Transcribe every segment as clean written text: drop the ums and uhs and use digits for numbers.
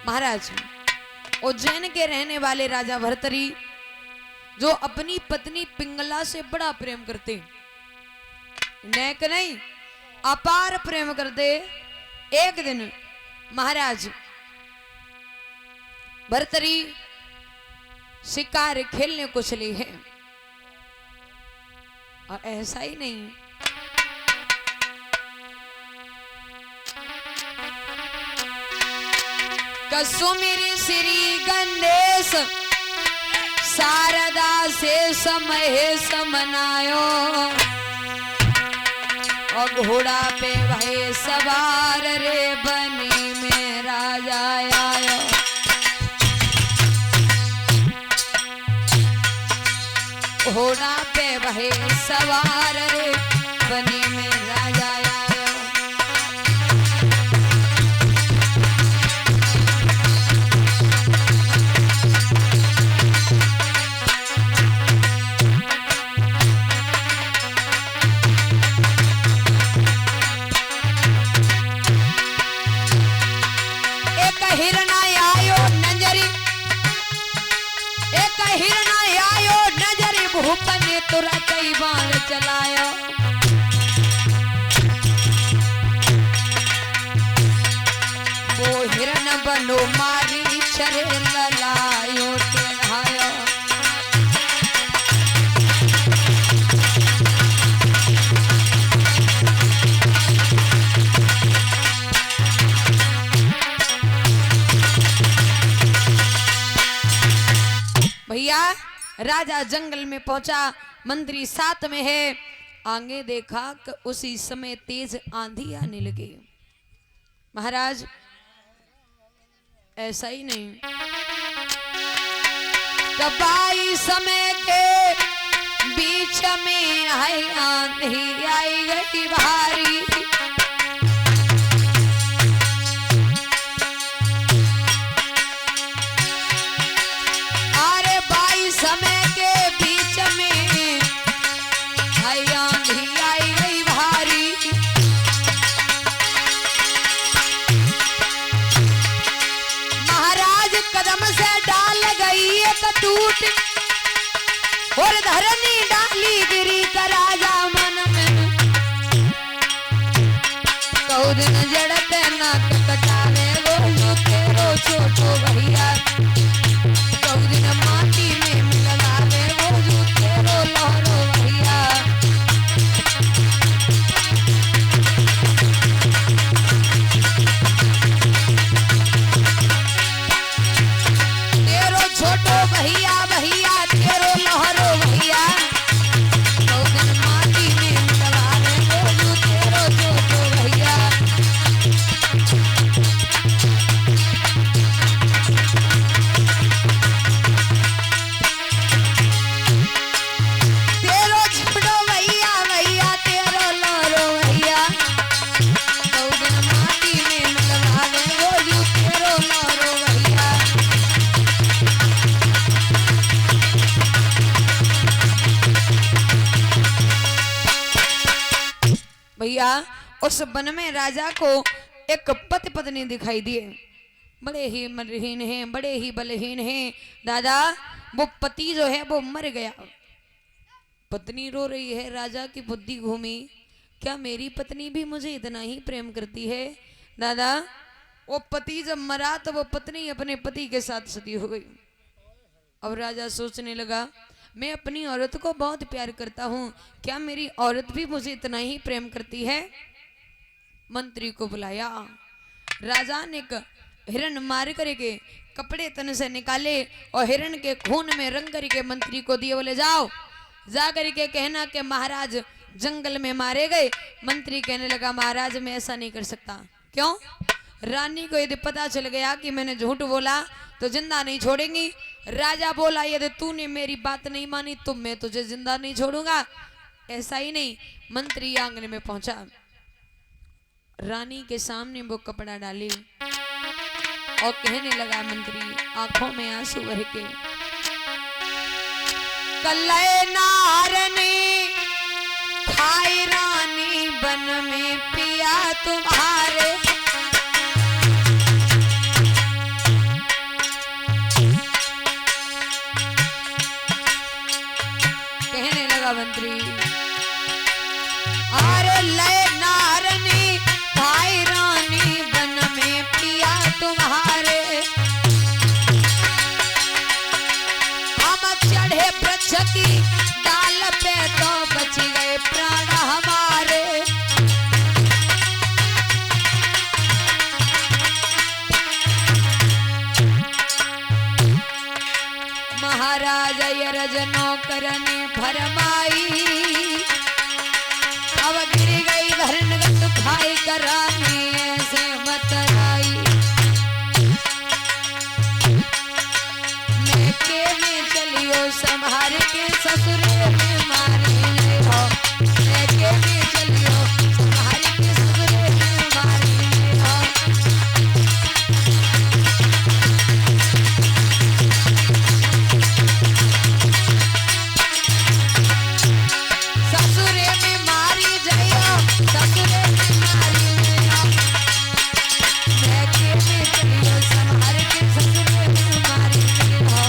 महाराज, उज्जैन के रहने वाले राजा भर्तरी जो अपनी पत्नी पिंगला से बड़ा प्रेम करते, नेक नहीं अपार प्रेम करते। एक दिन महाराज भर्तरी शिकार खेलने को चली है, और ऐसा ही नहीं, कसुमिरी श्री गणेश शारदा से समय समनायो, और घोड़ा पे भय सवार रे बनी में राजा आयो। घोड़ा पे भय सवार रे बनी में राजा आयो। भूपने तुरा कई बार चलायो, वो हिरन बनो मारी चरे ललायो टेढ़ायो। भैया राजा जंगल में पहुंचा, मंत्री साथ में है। आगे देखा कि उसी समय तेज आंधी आने लगी। महाराज ऐसा ही नहीं, कबाई समय के बीच में आई आंधी आई गई भारी, समय के बीच में आई आंधी आई गई भारी। महाराज कदम से डाल गई एक टूट, और धरनी डाली गिरी का राजा मन में। कौ दिन जड़ते नाक कटावे वो जो तेरो छोटो भैया, कौ दिन माटी में मिलावे वो जो तेरो लहरो भैया। तेरो छोटो भैया भैया तेरो लहरो भैया, कौ दिन माटी में मिलावे वो जो तेरो छोटो भैया। भैया उस वन में राजा को एक पति पत्नी दिखाई दिए, बड़े ही मरहीन हैं, बड़े ही बलहीन हैं। दादा वो पति जो है वो मर गया, पत्नी रो रही है। राजा की बुद्धि घूमी, क्या मेरी पत्नी भी मुझे इतना ही प्रेम करती है? दादा वो पति जब मरा तो वो पत्नी अपने पति के साथ सती हो गई। अब राजा सोचने लगा, मैं अपनी औरत को बहुत प्यार करता हूँ, क्या मेरी औरत भी मुझे इतना ही प्रेम करती है? मंत्री को बुलाया। राजा ने हिरण मार करके कपड़े तन से निकाले और हिरण के खून में रंग करके मंत्री को दिए। बोले जाओ जा करके कहना कि महाराज जंगल में मारे गए। मंत्री कहने लगा, महाराज मैं ऐसा नहीं कर सकता। क्यों? रानी को यदि पता चल गया कि मैंने झूठ बोला तो जिंदा नहीं छोड़ेंगी। राजा बोला, यदि तूने मेरी बात नहीं मानी तो मैं तुझे जिंदा नहीं छोड़ूंगा। ऐसा ही नहीं, मंत्री आंगन में पहुंचा, रानी के सामने वो कपड़ा डाली और कहने लगा, मंत्री आंखों में आंसू भर के, कल्ले नारनी खाई रानी बन में पिया तुम्हारे, तुम्हारे, हम चढ़े वृक्ष की डाल पे तो बच गए प्राण हमारे। महाराज यरज नौकर ने फरमाई, अब गिर गई धरनगत खाई कराने ऐसे मत आई। मैके में चलियो संभार के ससुरे में मारे हो, मैके में चलियो संभार के ससुरे में मारे हो। ससुरे में मारी जाइयो, ससुरे में मारी जाइयो, मैके में चलियो संभार के ससुरे में मारी जाइयो।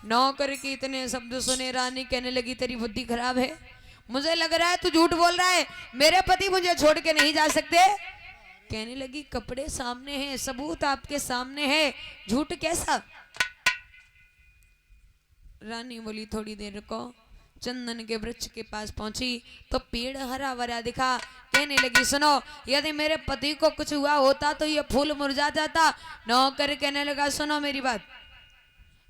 नौकर के इतने शब्द सुने रानी कहने लगी तेरी बुद्धि खराब है, मुझे लग रहा है तू झूठ बोल रहा है, मेरे पति मुझे छोड़ के नहीं जा सकते। कहने लगी कपड़े सामने हैं, सबूत आपके सामने है, झूठ कैसा। रानी बोली थोड़ी देर रुको। चंदन के वृक्ष के पास पहुंची तो पेड़ हरा भरा दिखा। कहने लगी सुनो, यदि मेरे पति को कुछ हुआ होता तो ये फूल मुरझा जाता। नौकर कहने लगा सुनो मेरी बात,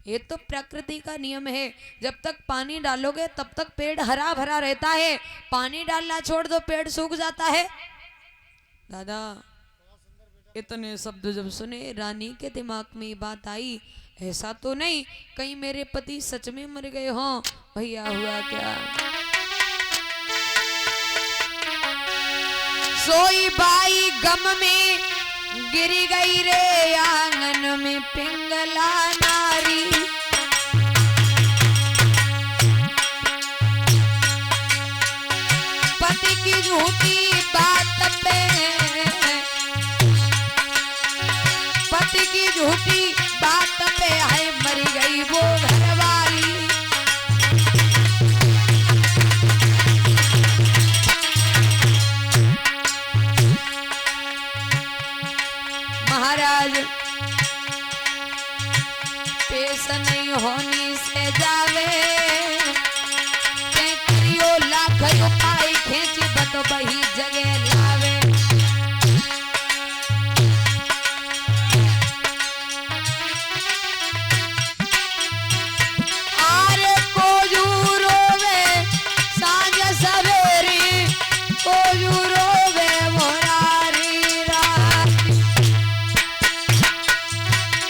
ये तो प्रकृति का नियम है, जब तक पानी डालोगे तब तक पेड़ हरा भरा रहता है, पानी डालना छोड़ दो पेड़ सूख जाता है। दादा इतने शब्द जब सुने रानी के दिमाग में बात आई, ऐसा तो नहीं कहीं मेरे पति सच में मर गए हों। भैया हुआ क्या। सोई बाई गम में गिरी गई रे आंगन में पिंगला नारी। पति की झूठी बात पे, पति की झूठी बात पे है मर गई वो घरवाली। महाराज पेश नहीं होनी से जावे, करियो लाख उपाय खींच बत बही जगह लावे। आरे कोजू रोवे सांझ सवेरी, कोजू रोवे मोरारी रात,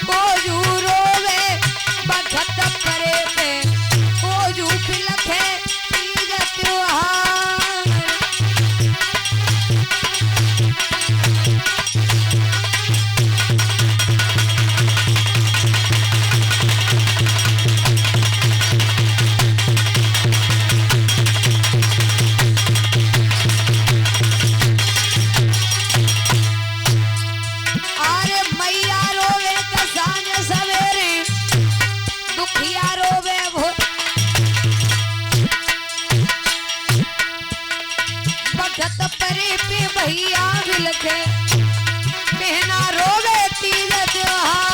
कोजू रोवे बखत परे पे, कोजू फिलखे तीज त्योहार। अरे मैया रोवे का सांझ सवेरे, दुखिया रोवे बखत परे पे भैया बिलखे, बहना रोवे तीज त्योहार।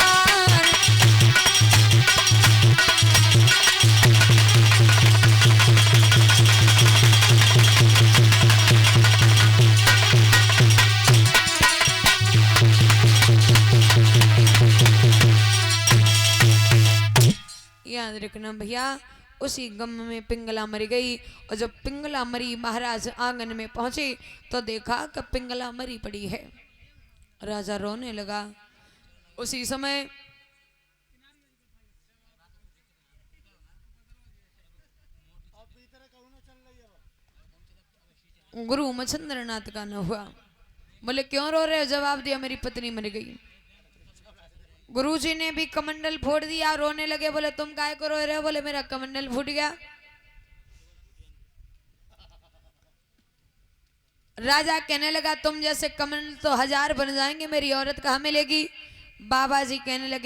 याद रखना भैया, उसी गम में पिंगला मर गई। और जब पिंगला मरी महाराज आंगन में पहुंचे तो देखा कि पिंगला मरी पड़ी है। राजा रोने लगा। उसी समय गुरु मच्छिंद्रनाथ का न हुआ। बोले क्यों रो रहे हो? जवाब दिया मेरी पत्नी मर गई। गुरुजी ने भी कमंडल फोड़ दिया, रोने लगे। बोले तुम काय को रो रहे हो? बोले मेरा कमंडल फूट गया। राजा कहने लगा तुम जैसे कमंडल तो 1000 बन जाएंगे, मेरी औरत कहाँ मिलेगी? बाबा जी कहने लगे